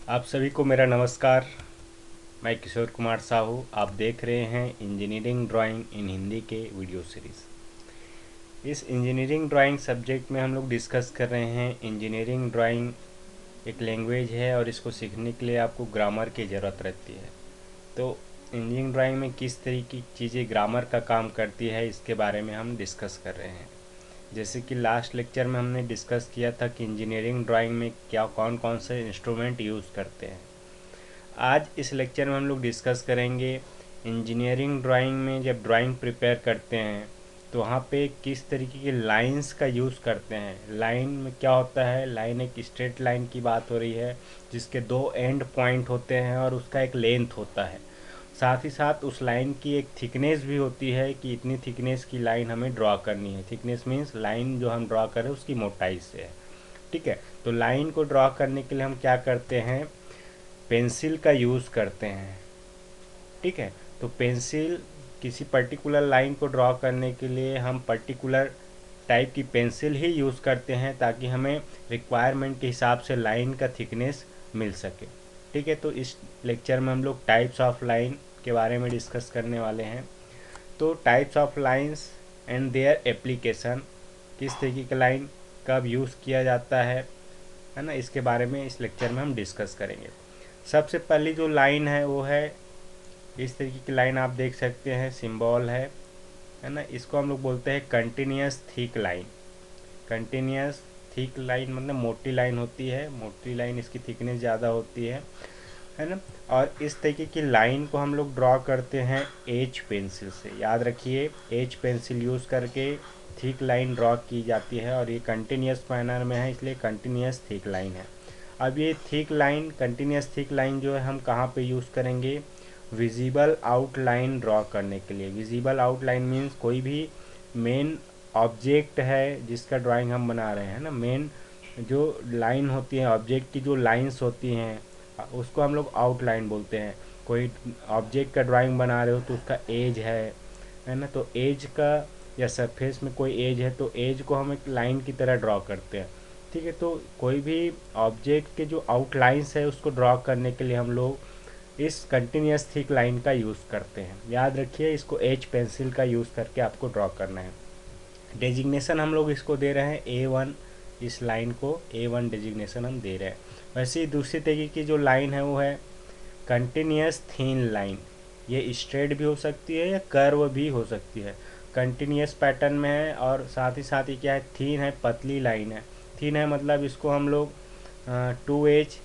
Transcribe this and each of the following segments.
आप सभी को मेरा नमस्कार। मैं किशोर कुमार साहू। आप देख रहे हैं इंजीनियरिंग ड्राइंग इन हिंदी के वीडियो सीरीज़। इस इंजीनियरिंग ड्राइंग सब्जेक्ट में हम लोग डिस्कस कर रहे हैं। इंजीनियरिंग ड्राइंग एक लैंग्वेज है और इसको सीखने के लिए आपको ग्रामर की ज़रूरत रहती है। तो इंजीनियरिंग ड्राइंग में किस तरीके की चीज़ें ग्रामर का काम करती है, इसके बारे में हम डिस्कस कर रहे हैं। जैसे कि लास्ट लेक्चर में हमने डिस्कस किया था कि इंजीनियरिंग ड्राइंग में क्या कौन कौन से इंस्ट्रूमेंट यूज़ करते हैं। आज इस लेक्चर में हम लोग डिस्कस करेंगे इंजीनियरिंग ड्राइंग में जब ड्राइंग प्रिपेयर करते हैं तो वहाँ पे किस तरीके के लाइंस का यूज़ करते हैं। लाइन में क्या होता है, लाइन एक स्ट्रेट लाइन की बात हो रही है जिसके दो एंड पॉइंट होते हैं और उसका एक लेंथ होता है। साथ ही साथ उस लाइन की एक थिकनेस भी होती है कि इतनी थिकनेस की लाइन हमें ड्रॉ करनी है। थिकनेस मीन्स लाइन जो हम ड्रॉ करें उसकी मोटाई से है। ठीक है, तो लाइन को ड्रॉ करने के लिए हम क्या करते हैं, पेंसिल का यूज़ करते हैं। ठीक है, तो पेंसिल किसी पर्टिकुलर लाइन को ड्रॉ करने के लिए हम पर्टिकुलर टाइप की पेंसिल ही यूज़ करते हैं ताकि हमें रिक्वायरमेंट के हिसाब से लाइन का थिकनेस मिल सके। ठीक है, तो इस लेक्चर में हम लोग टाइप्स ऑफ लाइन के बारे में डिस्कस करने वाले हैं। तो types of lines and their application, किस तरीके का लाइन कब यूज़ किया जाता है ना, इसके बारे में इस लेक्चर में हम डिस्कस करेंगे। सबसे पहली जो लाइन है वो है, इस तरीके की लाइन आप देख सकते हैं, सिंबल है ना। इसको हम लोग बोलते हैं continuous thick line. Continuous thick line मतलब मोटी लाइन होती है, मोटी लाइन इसकी थिकनेस ज़्यादा होती है ना। और इस तरीके की लाइन को हम लोग ड्रॉ करते हैं एच पेंसिल से। याद रखिए, एच पेंसिल यूज़ करके थिक लाइन ड्रॉ की जाती है और ये कंटिन्यूस मैनर में है, इसलिए कंटिन्यूस थिक लाइन है। अब ये thick line, continuous thick line जो है हम कहाँ पे यूज़ करेंगे, विजिबल आउटलाइन ड्रॉ करने के लिए। विजिबल आउटलाइन मीन्स कोई भी मेन ऑब्जेक्ट है जिसका ड्राइंग हम बना रहे हैं ना, मेन जो लाइन होती है, ऑब्जेक्ट की जो लाइंस होती हैं उसको हम लोग आउटलाइन बोलते हैं। कोई ऑब्जेक्ट का ड्राइंग बना रहे हो तो उसका एज है ना, तो एज का या सरफेस में कोई एज है तो एज को हम एक लाइन की तरह ड्रॉ करते हैं। ठीक है, तो कोई भी ऑब्जेक्ट के जो आउटलाइंस है उसको ड्रॉ करने के लिए हम लोग इस कंटिन्यूस थिक लाइन का यूज़ करते हैं। याद रखिए, इसको एच पेंसिल का यूज़ करके आपको ड्रॉ करना है। डेजिग्नेशन हम लोग इसको दे रहे हैं A1, इस लाइन को A1 डेजिग्नेशन हम दे रहे हैं। वैसे ही दूसरी तरीके की जो लाइन है वो है कंटिन्यूस थीन लाइन। ये स्ट्रेट भी हो सकती है या कर्व भी हो सकती है। कंटिन्यूस पैटर्न में है और साथ ही साथ ये क्या है, थीन है, पतली लाइन है। थीन है मतलब इसको हम लोग 2H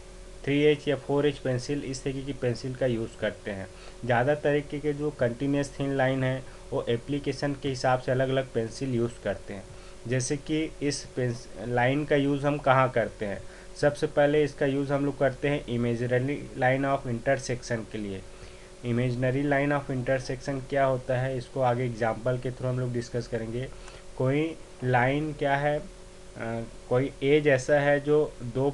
3H या 4H पेंसिल, इस तरीके की पेंसिल का यूज़ करते हैं। ज़्यादा तरीके के जो कंटिन्यूस थिन लाइन है वो एप्लीकेशन के हिसाब से अलग अलग पेंसिल यूज़ करते हैं। जैसे कि इस लाइन का यूज़ हम कहाँ करते हैं, सबसे पहले इसका यूज़ हम लोग करते हैं इमेजनरी लाइन ऑफ इंटरसेक्शन के लिए। इमेजनरी लाइन ऑफ इंटरसेक्शन क्या होता है, इसको आगे एग्जांपल के थ्रू हम लोग डिस्कस करेंगे। कोई लाइन क्या है, कोई एज ऐसा है जो दो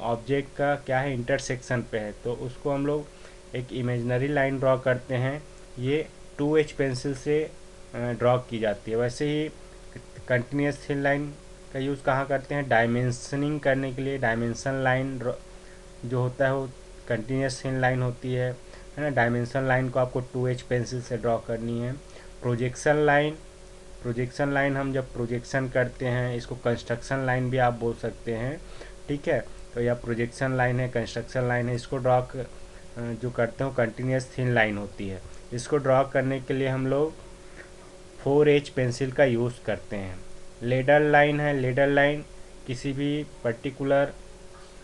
ऑब्जेक्ट का क्या है इंटरसेक्शन पे है, तो उसको हम लोग एक इमेजनरी लाइन ड्रॉ करते हैं। ये 2H पेंसिल से ड्रॉ की जाती है। वैसे ही कंटिन्यूस थिन लाइन का यूज़ कहाँ करते हैं, डायमेंशनिंग करने के लिए। डायमेंशन लाइन जो होता है वो कंटिन्यूस थिन लाइन होती है ना। डायमेंशन लाइन को आपको 2H पेंसिल से ड्रॉ करनी है। प्रोजेक्शन लाइन, प्रोजेक्शन लाइन हम जब प्रोजेक्शन करते हैं, इसको कंस्ट्रक्शन लाइन भी आप बोल सकते हैं। ठीक है, तो यह प्रोजेक्शन लाइन है, कंस्ट्रक्शन लाइन है, इसको जो करते हो कंटिन्यूस थिन लाइन होती है। इसको ड्रॉ करने के लिए हम लोग 4H पेंसिल का यूज़ करते हैं। लेडर लाइन है, लेडर लाइन किसी भी पर्टिकुलर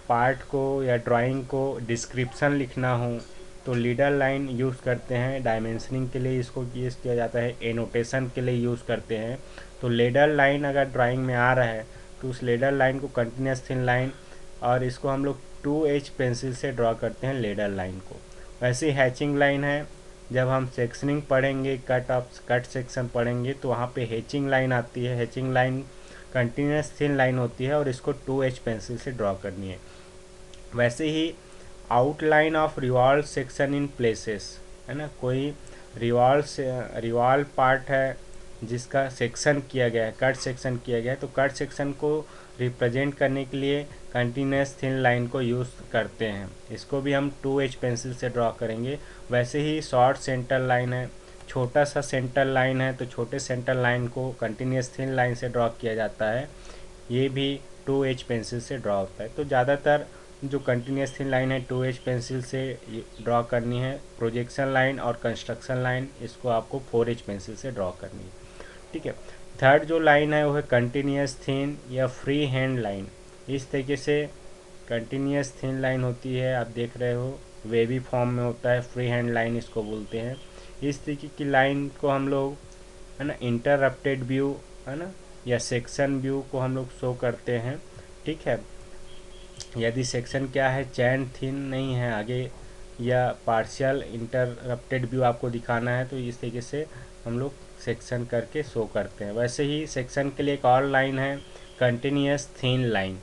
पार्ट को या ड्राइंग को डिस्क्रिप्शन लिखना हो तो लीडर लाइन यूज़ करते हैं। डायमेंशनिंग के लिए इसको यूज़ किया जाता है, एनोटेशन के लिए यूज़ करते हैं। तो लेडर लाइन अगर ड्राइंग में आ रहा है तो उस लेडर लाइन को कंटिन्यूस थिन लाइन, और इसको हम लोग 2H पेंसिल से ड्रॉ करते हैं लेडर लाइन को। वैसे हैचिंग लाइन है, जब हम सेक्शनिंग पढ़ेंगे, कट सेक्शन पढ़ेंगे तो वहाँ पे हैचिंग लाइन आती है। Hatching line continuous thin line होती है और इसको 2H पेंसिल से ड्रॉ करनी है। वैसे ही outline of revolve section in places है ना, कोई रिवॉल्व पार्ट है जिसका सेक्शन किया गया है, कट सेक्शन किया गया है, तो कट सेक्शन को रिप्रेजेंट करने के लिए कंटिन्यूस थिन लाइन को यूज़ करते हैं। इसको भी हम 2H पेंसिल से ड्रॉ करेंगे। वैसे ही शॉर्ट सेंटर लाइन है, छोटा सा सेंटर लाइन है, तो छोटे सेंटर लाइन को कंटिन्यूस थिन लाइन से ड्रॉ किया जाता है। ये भी 2H पेंसिल से ड्रॉ होता है। तो ज़्यादातर जो कंटिन्यूस थिन लाइन है 2H पेंसिल से ड्रॉ करनी है। प्रोजेक्शन लाइन और कंस्ट्रक्शन लाइन इसको आपको 4H पेंसिल से ड्रॉ करनी है। ठीक है। थर्ड जो लाइन है वो है कंटिन्यूस थिन या फ्री हैंड लाइन। इस तरीके से कंटिन्यूस थिन लाइन होती है, आप देख रहे हो वेवी फॉर्म में होता है, फ्री हैंड लाइन इसको बोलते हैं। इस तरीके की लाइन को हम लोग है ना इंटरप्टेड व्यू है ना या सेक्शन व्यू को हम लोग शो करते हैं। ठीक है। यदि सेक्शन क्या है, चैन थिन नहीं है आगे या पार्शियल इंटरप्टेड व्यू आपको दिखाना है, तो इस तरीके से हम लोग सेक्शन करके शो करते हैं। वैसे ही सेक्शन के लिए एक और लाइन है continuous thin line.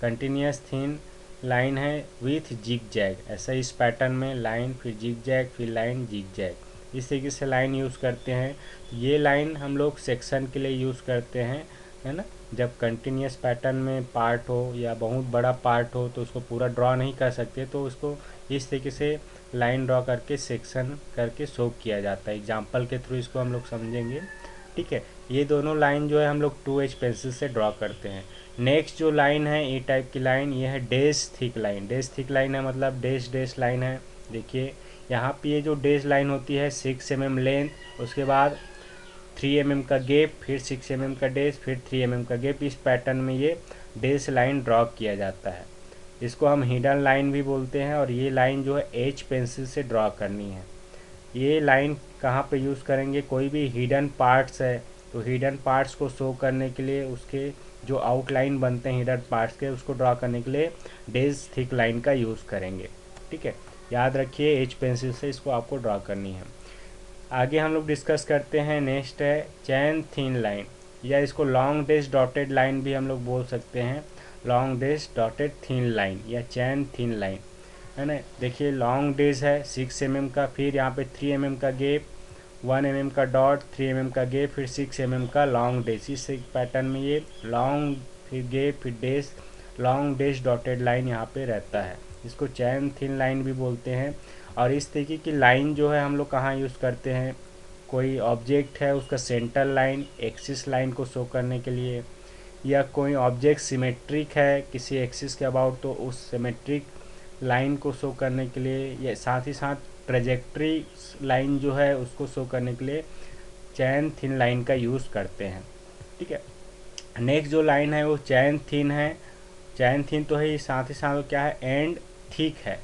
Continuous thin line है विथ जिग जैग। ऐसा इस पैटर्न में लाइन फिर जिग जैग फिर लाइन जिग जैग, इस तरीके से लाइन यूज़ करते हैं। ये लाइन हम लोग सेक्शन के लिए यूज़ करते हैं, है ना। जब कंटिन्यूस पैटर्न में पार्ट हो या बहुत बड़ा पार्ट हो तो उसको पूरा ड्रॉ नहीं कर सकते, तो उसको इस तरीके से लाइन ड्रॉ करके सेक्शन करके शो किया जाता है। एग्जांपल के थ्रू इसको हम लोग समझेंगे। ठीक है। ये दोनों लाइन जो है हम लोग 2H पेंसिल से ड्रॉ करते हैं। नेक्स्ट जो लाइन है ए टाइप की लाइन, ये है dash thick line. Dash thick line है मतलब डैश डैश लाइन है। देखिए यहाँ पे ये जो डैश लाइन होती है 6 mm लेंथ, उसके बाद 3 mm का गैप, फिर 6 mm का डैश, फिर 3 mm का गैप। इस पैटर्न में ये डैश लाइन ड्रॉ किया जाता है। इसको हम हिडन लाइन भी बोलते हैं। और ये लाइन जो है H पेंसिल से ड्रॉ करनी है। ये लाइन कहाँ पे यूज़ करेंगे, कोई भी हिडन पार्ट्स है तो हिडन पार्ट्स को शो करने के लिए, उसके जो आउटलाइन बनते हैं हिडन पार्ट्स के, उसको ड्रॉ करने के लिए डैश थिक लाइन का यूज़ करेंगे। ठीक है। याद रखिए H पेंसिल से इसको आपको ड्रॉ करनी है। आगे हम लोग डिस्कस करते हैं। नेक्स्ट है चैन थिन लाइन, या इसको लॉन्ग डैश डॉटेड लाइन भी हम लोग बोल सकते हैं। Long dash dotted thin line या चैन थिन लाइन, है ना। देखिए लॉन्ग डैश है 6 mm का, फिर यहाँ पे 3 mm का गैप, 1 mm का डॉट, 3 mm का गैप, फिर 6 mm का लॉन्ग डैश। इस पैटर्न में ये लॉन्ग फिर गैप फिर dash, long dash dotted line यहाँ पे रहता है। इसको चैन थिन लाइन भी बोलते हैं। और इस तरीके की लाइन जो है हम लोग कहाँ यूज़ करते हैं, कोई ऑब्जेक्ट है उसका सेंटर लाइन एक्सिस लाइन को शो करने के लिए, या कोई ऑब्जेक्ट सिमेट्रिक है किसी एक्सिस के अबाउट, तो उस सिमेट्रिक लाइन को शो करने के लिए, या साथ ही साथ ट्रेजेक्ट्री लाइन जो है उसको शो करने के लिए चैन थिन लाइन का यूज़ करते हैं। ठीक है। नेक्स्ट जो लाइन है वो चैन थिन है। चैन थिन तो है, साथ ही साथ क्या है, एंड थिक है।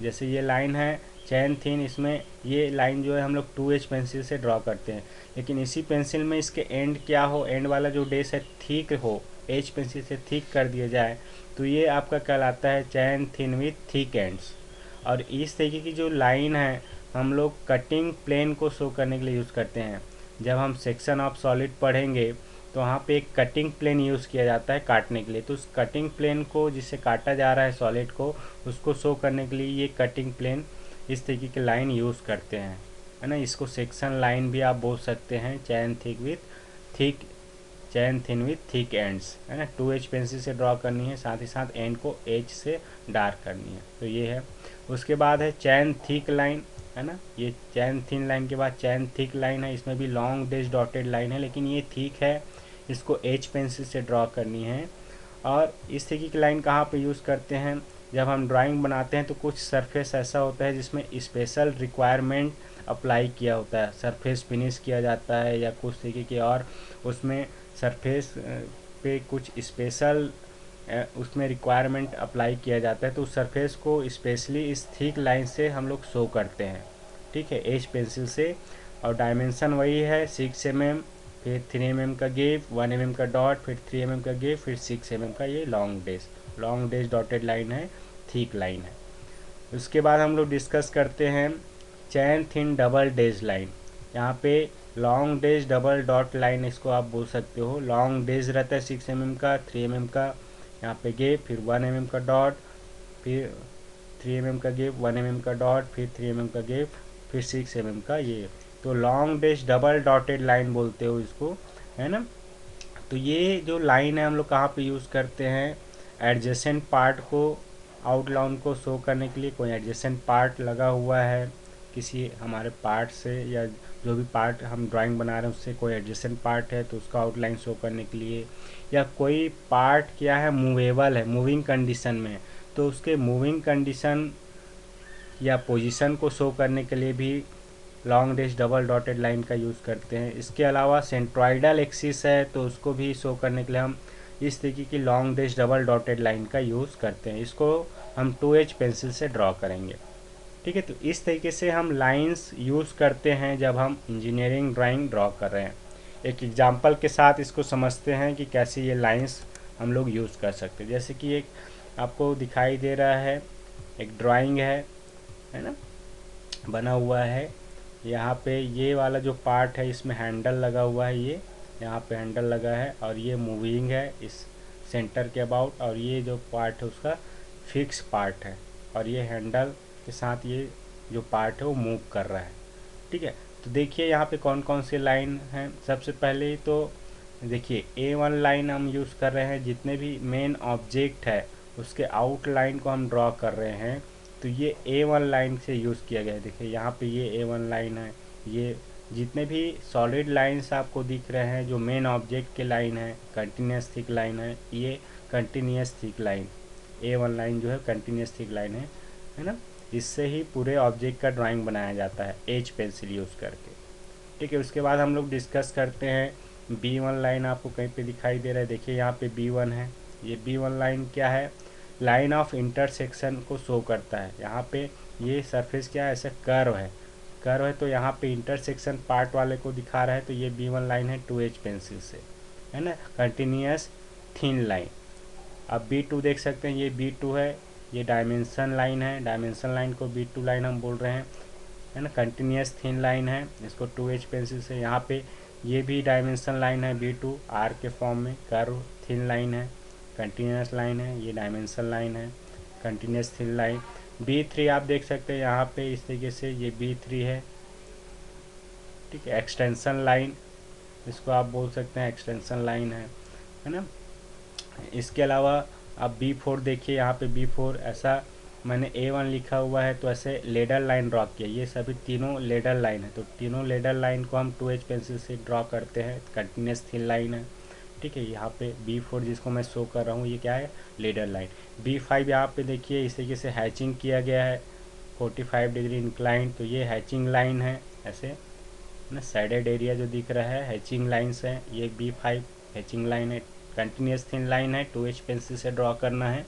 जैसे ये लाइन है चैन थिन, इसमें ये लाइन जो है हम लोग 2H पेंसिल से ड्रॉ करते हैं, लेकिन इसी पेंसिल में इसके एंड क्या हो, एंड वाला जो डैश है थिक हो, H पेंसिल से थिक कर दिया जाए, तो ये आपका कहलाता है चैन थिन विथ थिक एंड्स। और इस तरीके की जो लाइन है हम लोग कटिंग प्लेन को शो करने के लिए यूज़ करते हैं। जब हम सेक्शन ऑफ सॉलिड पढ़ेंगे तो वहाँ पे एक कटिंग प्लेन यूज़ किया जाता है काटने के लिए। तो उस कटिंग प्लेन को जिससे काटा जा रहा है सॉलिड को, उसको शो करने के लिए ये कटिंग प्लेन इस तरीके की लाइन यूज़ करते हैं, है ना। इसको सेक्शन लाइन भी आप बोल सकते हैं। Chain thick with thick, chain thin with thick ends, है ना। 2H पेंसिल से ड्रॉ करनी है, साथ ही साथ एंड को H से डार्क करनी है। तो ये है। उसके बाद है चैन थिक लाइन, है ना। ये चैन थिन लाइन के बाद चैन थिक लाइन है। इसमें भी लॉन्ग डैश डॉटेड लाइन है, लेकिन ये थिक है, इसको H पेंसिल से ड्रॉ करनी है। और इस तरीके की लाइन कहाँ पे यूज़ करते हैं, जब हम ड्राइंग बनाते हैं तो कुछ सरफेस ऐसा होता है जिसमें स्पेशल रिक्वायरमेंट अप्लाई किया होता है, सरफेस फिनिश किया जाता है या कुछ तरीके के, और उसमें सरफेस पे कुछ स्पेशल उसमें रिक्वायरमेंट अप्लाई किया जाता है, तो उस सरफेस को स्पेशली इस थिक लाइन से हम लोग शो करते हैं। ठीक है, H पेंसिल से। और डायमेंशन वही है 6 mm, फिर 3 mm का गैप, 1 mm का डॉट, फिर 3 mm का गैप, फिर 6 mm का ये लॉन्ग डैश डॉटेड लाइन है, थिक लाइन है। उसके बाद हम लोग डिस्कस करते हैं चैन थिन डबल डैश लाइन। यहाँ पे long dash double dot line इसको आप बोल सकते हो। लॉन्ग डैश रहता है 6 mm का, 3 mm का यहाँ पे गैप, फिर 1 mm का डॉट, फिर 3 mm का गैप, 1 mm का डॉट, फिर 3 mm का गैप, फिर 6 mm का ये। तो long dash double dotted line बोलते हो इसको, है ना। तो ये जो लाइन है हम लोग कहाँ पे यूज़ करते हैं, एडजेसेंट पार्ट को आउटलाइन को शो करने के लिए। कोई एडजेसेंट पार्ट लगा हुआ है किसी हमारे पार्ट से, या जो भी पार्ट हम ड्राइंग बना रहे हैं उससे कोई एडजेसेंट पार्ट है तो उसका आउटलाइन शो करने के लिए, या कोई पार्ट क्या है मूवेबल है, मूविंग कंडीशन में है, तो उसके मूविंग कंडीशन या पोजीशन को शो करने के लिए भी long dash double dotted line का यूज़ करते हैं। इसके अलावा सेंट्रॉइडल एक्सिस है तो उसको भी शो करने के लिए हम इस तरीके की long dash double dotted line का यूज़ करते हैं। इसको हम 2H पेंसिल से ड्रॉ करेंगे। ठीक है, तो इस तरीके से हम लाइंस यूज़ करते हैं जब हम इंजीनियरिंग ड्राइंग ड्रॉ कर रहे हैं। एक एग्जांपल के साथ इसको समझते हैं कि कैसे ये लाइंस हम लोग यूज़ कर सकते हैं। जैसे कि एक आपको दिखाई दे रहा है, एक ड्राइंग है ना, बना हुआ है। यहाँ पे ये वाला जो पार्ट है इसमें हैंडल लगा हुआ है, ये यहाँ पे हैंडल लगा है और ये मूविंग है इस सेंटर के अबाउट, और ये जो पार्ट है उसका फिक्स पार्ट है, और ये हैंडल के साथ ये जो पार्ट है वो मूव कर रहा है। ठीक है, तो देखिए यहाँ पे कौन कौन से लाइन हैं। सबसे पहले तो देखिए A1 लाइन हम यूज़ कर रहे हैं, जितने भी मेन ऑब्जेक्ट है उसके आउटलाइन को हम ड्रॉ कर रहे हैं तो ये A1 लाइन से यूज़ किया गया है। देखिए यहाँ पे ये A1 लाइन है, ये जितने भी सॉलिड लाइंस आपको दिख रहे हैं जो मेन ऑब्जेक्ट के लाइन है, कंटिन्यूस थिक लाइन है, ये continuous thick line A1 line जो है कंटिन्यूस थिक लाइन है ना। इससे ही पूरे ऑब्जेक्ट का ड्राइंग बनाया जाता है H पेंसिल यूज़ करके। ठीक है, उसके बाद हम लोग डिस्कस करते हैं B1 लाइन। आपको कहीं पे दिखाई दे रहा है, देखिए यहाँ पे B1 है। ये B1 लाइन क्या है, लाइन ऑफ इंटरसेक्शन को शो करता है। यहाँ पे ये सरफेस क्या है, ऐसे कर्व है तो यहाँ पे इंटरसेक्शन पार्ट वाले को दिखा रहा है, तो ये B1 लाइन है 2H पेंसिल से, है ना, कंटिन्यूस थिन लाइन। अब B2 देख सकते हैं, ये B2 है, ये डायमेंशन लाइन है, डायमेंशन लाइन को B2 लाइन हम बोल रहे हैं, है ना, कंटिन्यूस थिन लाइन है, इसको 2H पेंसिल से। यहाँ पे ये भी डायमेंशन लाइन है B2 आर के फॉर्म में, कर्व थिन लाइन है, कंटिन्यूस लाइन है, ये डायमेंशन लाइन है, कंटिन्यूस थिन लाइन। B3 आप देख सकते हैं यहाँ पे इस तरीके से, ये B3 है। ठीक है, एक्सटेंशन लाइन इसको आप बोल सकते हैं, एक्सटेंशन लाइन है ना। इसके अलावा आप B4 देखिए, यहाँ पे B4 ऐसा मैंने A1 लिखा हुआ है तो ऐसे लेडर लाइन ड्रॉ किया, ये सभी तीनों लेडर लाइन है, तो तीनों लेडर लाइन को हम 2H पेंसिल से ड्रॉ करते हैं, कंटिन्यूस थिन लाइन है। ठीक है, यहाँ पे B4 जिसको मैं शो कर रहा हूँ ये क्या है, लेडर लाइन। B5 यहाँ पे देखिए इस तरीके से हैचिंग किया गया है 45 डिग्री इंक्लाइन, तो ये हैचिंग लाइन है, ऐसे ना साइडेड एरिया जो दिख रहा है हैचिंग लाइन्स है, ये B5 हैचिंग लाइन है, कंटिन्यूस थिन लाइन है, 2H पेंसिल से ड्रॉ करना है।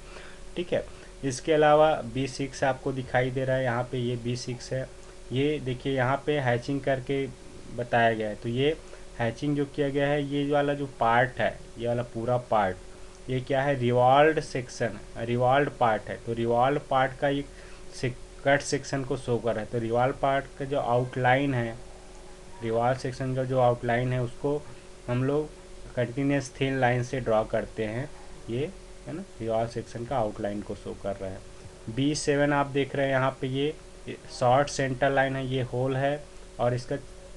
ठीक है, इसके अलावा B6 आपको दिखाई दे रहा है यहाँ पे, ये B6 है, ये देखिए यहाँ पे हैचिंग करके बताया गया है, तो ये हैचिंग जो किया गया है, ये वाला जो पार्ट है, ये वाला पूरा पार्ट ये क्या है, रिवॉल्व सेक्शन, रिवॉल्व पार्ट है, तो रिवॉल्व पार्ट का ये कट सेक्शन को शो कर रहा है। तो रिवॉल्व पार्ट का जो आउटलाइन है, रिवॉल्व सेक्शन का जो आउटलाइन है उसको हम लोग कंटिन्यूस थिन लाइन से ड्रॉ करते हैं, ये है ना, रिवॉल्व सेक्शन का आउटलाइन को शो कर रहा है। B7 आप देख रहे हैं यहाँ पे, ये शॉर्ट सेंटर लाइन है, ये होल है और इसका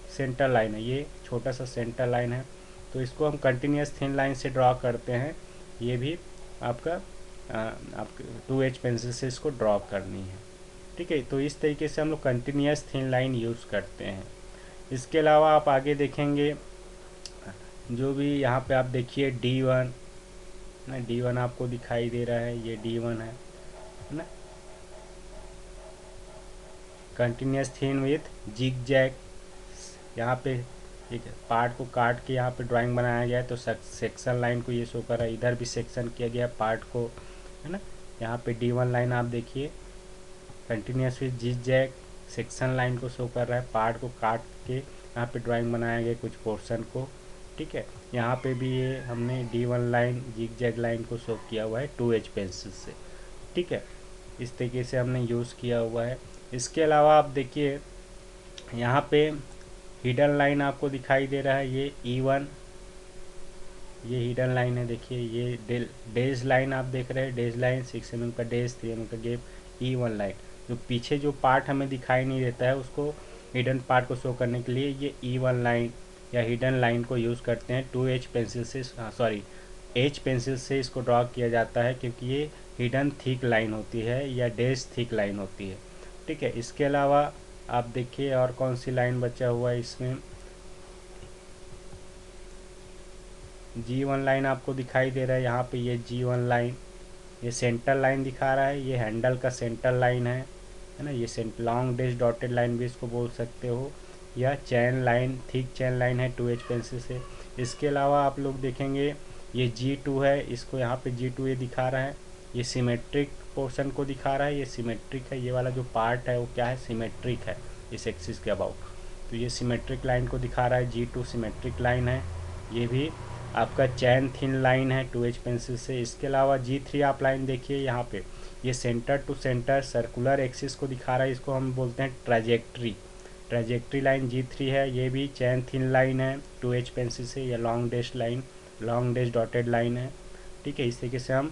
सेंटर लाइन है, ये छोटा सा सेंटर लाइन है, तो इसको हम कंटिन्यूस थिन लाइन से ड्रॉ करते हैं। ये भी आपका आपके 2H पेंसिल से इसको ड्रॉ करनी है। ठीक है, तो इस तरीके से हम लोग कंटिन्यूस थिन लाइन यूज़ करते हैं। इसके अलावा आप आगे देखेंगे जो भी यहाँ पे आप देखिए D1 ना, D1 आपको दिखाई दे रहा है, ये D1 है ना, continuous thin with zig zag. यहाँ पे एक पार्ट को काट के यहाँ पे ड्राइंग बनाया गया है, तो सेक्शन लाइन को ये शो कर रहा है, इधर भी सेक्शन किया गया पार्ट को, है ना। यहाँ पे D1 लाइन आप देखिए continuous with zig zag, section line को शो कर रहा है, पार्ट को काट के यहाँ पे ड्राइंग बनाया गया कुछ पोर्शन को। ठीक है, यहाँ पे भी ये हमने D1 line zig zag line को शो किया हुआ है 2H पेंसिल से। ठीक है, इस तरीके से हमने यूज़ किया हुआ है। इसके अलावा आप देखिए यहाँ पे हिडन लाइन आपको दिखाई दे रहा है, ये E1, ये हिडन लाइन है, देखिए ये डेज लाइन आप देख रहे हैं, डेज लाइन 6 mm का डेज, 3 mm का गैप, E1 लाइन। जो पीछे जो पार्ट हमें दिखाई नहीं देता है उसको हिडन पार्ट को शो करने के लिए ये E1 लाइन या हिडन लाइन को यूज़ करते हैं। 2H पेंसिल से H पेंसिल से इसको ड्रॉ किया जाता है, क्योंकि ये हिडन थिक लाइन होती है या डैश थिक लाइन होती है। ठीक है, इसके अलावा आप देखिए और कौन सी लाइन बचा हुआ है इसमें। G1 लाइन आपको दिखाई दे रहा है यहाँ पे, ये G1 लाइन, ये सेंटर लाइन दिखा रहा है, ये हैंडल का सेंटर लाइन है ना। ये लॉन्ग डैश डॉटेड लाइन भी इसको बोल सकते हो, या चैन लाइन, थिक चैन लाइन है 2H पेंसिल से। इसके अलावा आप लोग देखेंगे ये G2 है, इसको यहाँ पे G2 ये दिखा रहा है, ये सिमेट्रिक पोर्शन को दिखा रहा है, ये सिमेट्रिक है, ये वाला जो पार्ट है वो क्या है, सिमेट्रिक है इस एक्सिस के अबाउट। तो ये सिमेट्रिक लाइन को दिखा रहा है, G2 सिमेट्रिक लाइन है। ये भी आपका चैन थिन लाइन है 2H पेंसिल से। इसके अलावा G3 आप लाइन देखिए यहाँ पे, ये centre to centre circular axis को दिखा रहा है, इसको हम बोलते हैं ट्रैजेक्टरी लाइन G3 है। ये भी चैन थिन लाइन है 2H पेंसिल से, या लॉन्ग डैश डॉटेड लाइन है। ठीक है, इस तरीके से हम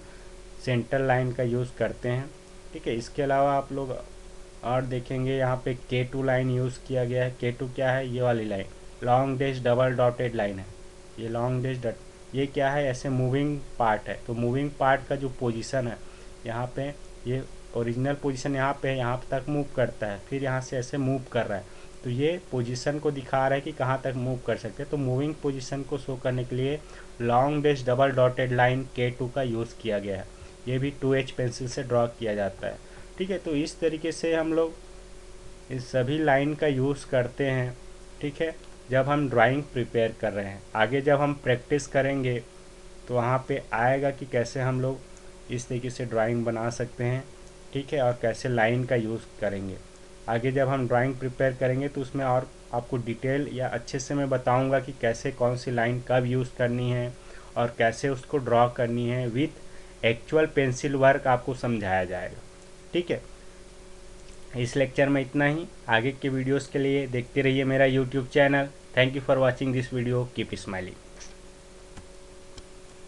सेंटर लाइन का यूज़ करते हैं। ठीक है, इसके अलावा आप लोग और देखेंगे यहाँ पे K2 लाइन यूज़ किया गया है। K2 क्या है, ये वाली line long dash double dotted line है। ये लॉन्ग डैश डॉट, ये क्या है, ऐसे मूविंग पार्ट है। तो मूविंग पार्ट का जो पोजीशन है यहाँ पे, ये ओरिजिनल पोजीशन यहाँ पे है, यहाँ तक मूव करता है, फिर यहाँ से ऐसे मूव कर रहा है। तो ये पोजीशन को दिखा रहा है कि कहाँ तक मूव कर सकते हैं। तो मूविंग पोजीशन को शो करने के लिए long dash double dotted line K2 का यूज़ किया गया है। ये भी 2H पेंसिल से ड्रॉ किया जाता है। ठीक है, तो इस तरीके से हम लोग इस सभी लाइन का यूज़ करते हैं। ठीक है, जब हम ड्राइंग प्रिपेयर कर रहे हैं। आगे जब हम प्रैक्टिस करेंगे तो वहाँ पे आएगा कि कैसे हम लोग इस तरीके से ड्राइंग बना सकते हैं। ठीक है, और कैसे लाइन का यूज़ करेंगे। आगे जब हम ड्राइंग प्रिपेयर करेंगे तो उसमें और आपको डिटेल या अच्छे से मैं बताऊंगा कि कैसे कौन सी लाइन कब यूज़ करनी है और कैसे उसको ड्रॉ करनी है। विथ एक्चुअल पेंसिल वर्क आपको समझाया जाएगा। ठीक है, इस लेक्चर में इतना ही। आगे के वीडियोस के लिए देखते रहिए मेरा YouTube channel. Thank you for watching this video. Keep smiling.